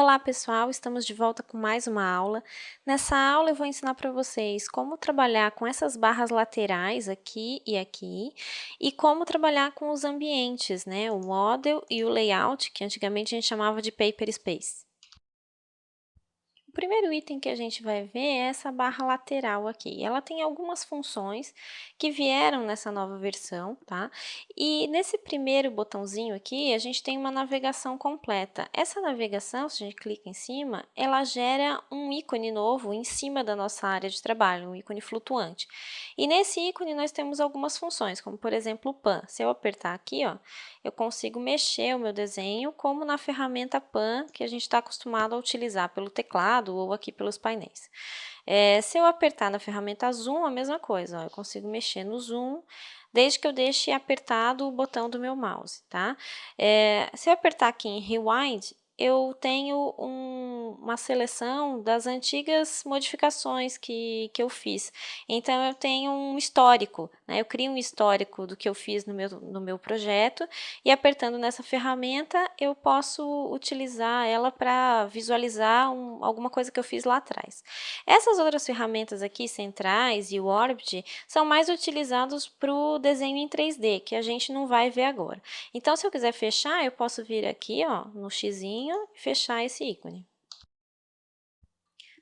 Olá pessoal, estamos de volta com mais uma aula. Nessa aula eu vou ensinar para vocês como trabalhar com essas barras laterais aqui e como trabalhar com os ambientes, né? O model e o layout, que antigamente a gente chamava de paper space. O primeiro item que a gente vai ver é essa barra lateral aqui. Ela tem algumas funções que vieram nessa nova versão, tá? E nesse primeiro botãozinho aqui, a gente tem uma navegação completa. Essa navegação, se a gente clica em cima, ela gera um ícone novo em cima da nossa área de trabalho, um ícone flutuante. E nesse ícone nós temos algumas funções, como por exemplo o Pan. Se eu apertar aqui, ó, eu consigo mexer o meu desenho como na ferramenta Pan que a gente está acostumado a utilizar pelo teclado ou aqui pelos painéis. Se eu apertar na ferramenta Zoom, a mesma coisa, ó, eu consigo mexer no Zoom desde que eu deixe apertado o botão do meu mouse, tá? Se eu apertar aqui em Rewind, eu tenho uma seleção das antigas modificações que eu fiz. Então, eu tenho um histórico, né? Eu crio um histórico do que eu fiz no meu projeto e apertando nessa ferramenta, eu posso utilizar ela para visualizar alguma coisa que eu fiz lá atrás. Essas outras ferramentas aqui, centrais e o Orbit, são mais utilizados para o desenho em 3D, que a gente não vai ver agora. Então, se eu quiser fechar, eu posso vir aqui, ó, no xizinho e fechar esse ícone.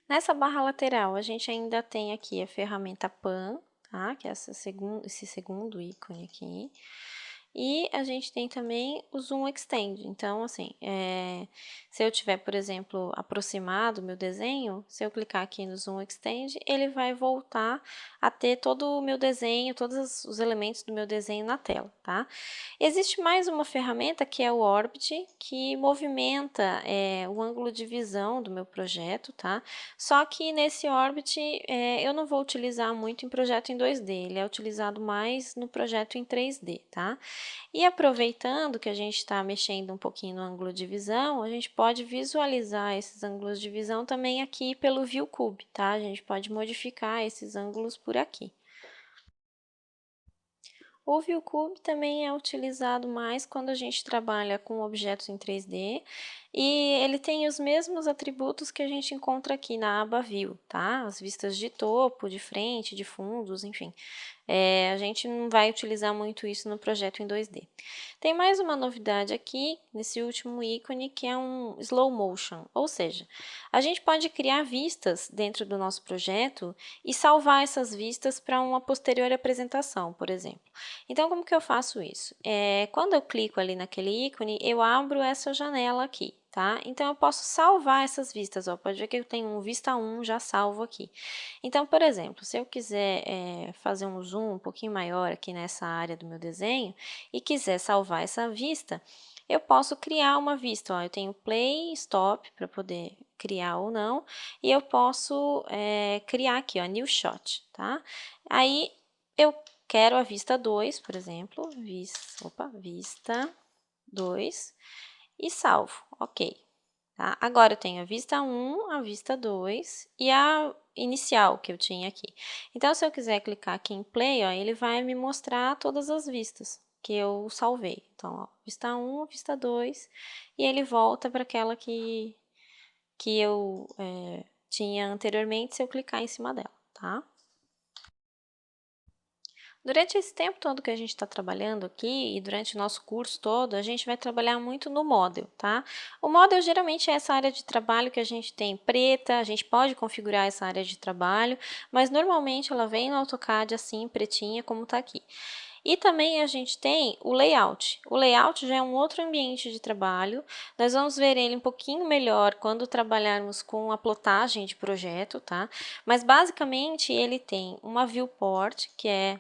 Nessa barra lateral, a gente ainda tem aqui a ferramenta Pan, tá? Que é esse segundo ícone aqui. E a gente tem também o Zoom Extend. Então, assim, se eu tiver, por exemplo, aproximado o meu desenho, se eu clicar aqui no Zoom Extend, ele vai voltar a ter todo o meu desenho, todos os elementos do meu desenho na tela, tá? Existe mais uma ferramenta que é o Orbit, que movimenta o ângulo de visão do meu projeto, tá? Só que nesse Orbit eu não vou utilizar muito em projeto em 2D, ele é utilizado mais no projeto em 3D, tá? E aproveitando que a gente está mexendo um pouquinho no ângulo de visão, a gente pode visualizar esses ângulos de visão também aqui pelo ViewCube, tá? A gente pode modificar esses ângulos por aqui. O ViewCube também é utilizado mais quando a gente trabalha com objetos em 3D e ele tem os mesmos atributos que a gente encontra aqui na aba View, tá? As vistas de topo, de frente, de fundos, enfim. A gente não vai utilizar muito isso no projeto em 2D. Tem mais uma novidade aqui, nesse último ícone, que é um Slow Motion, ou seja, a gente pode criar vistas dentro do nosso projeto e salvar essas vistas para uma posterior apresentação, por exemplo. Então, como que eu faço isso? Quando eu clico ali naquele ícone, eu abro essa janela aqui, tá? Então, eu posso salvar essas vistas, ó. Pode ver que eu tenho um vista 1 já salvo aqui. Então, por exemplo, se eu quiser fazer um zoom um pouquinho maior aqui nessa área do meu desenho e quiser salvar essa vista, eu posso criar uma vista, ó. Eu tenho play, stop para poder criar ou não, e eu posso criar aqui, ó, new shot, tá? Aí, eu quero a vista 2, por exemplo, vista 2 e salvo, ok. Tá? Agora eu tenho a vista 1, a vista 2 e a inicial que eu tinha aqui. Então, se eu quiser clicar aqui em play, ó, ele vai me mostrar todas as vistas que eu salvei. Então, ó, vista 1, vista 2, e ele volta para aquela que eu tinha anteriormente se eu clicar em cima dela, tá? Durante esse tempo todo que a gente está trabalhando aqui e durante o nosso curso todo, a gente vai trabalhar muito no Model, tá? O Model geralmente é essa área de trabalho que a gente tem preta, a gente pode configurar essa área de trabalho, mas normalmente ela vem no AutoCAD assim, pretinha, como está aqui. E também a gente tem o layout. O layout já é um outro ambiente de trabalho. Nós vamos ver ele um pouquinho melhor quando trabalharmos com a plotagem de projeto, tá? Mas basicamente ele tem uma viewport, que é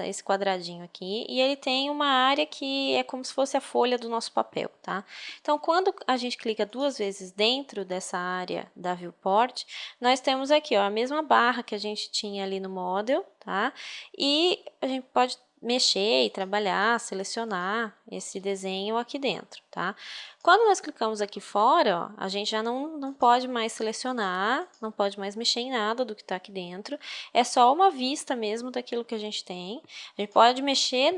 esse quadradinho aqui, e ele tem uma área que é como se fosse a folha do nosso papel, tá? Então, quando a gente clica duas vezes dentro dessa área da viewport, nós temos aqui, ó, a mesma barra que a gente tinha ali no model, tá? E a gente pode mexer e trabalhar, selecionar esse desenho aqui dentro, tá? Quando nós clicamos aqui fora, ó, a gente já não pode mais selecionar, não pode mais mexer em nada do que está aqui dentro, é só uma vista mesmo daquilo que a gente tem. A gente pode mexer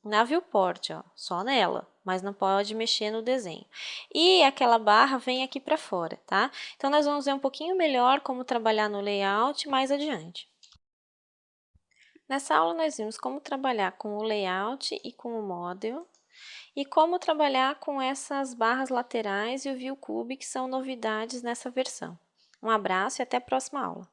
na viewport, ó, só nela, mas não pode mexer no desenho. E aquela barra vem aqui para fora, tá? Então, nós vamos ver um pouquinho melhor como trabalhar no layout mais adiante. Nessa aula, nós vimos como trabalhar com o layout e com o model, e como trabalhar com essas barras laterais e o ViewCube, que são novidades nessa versão. Um abraço e até a próxima aula!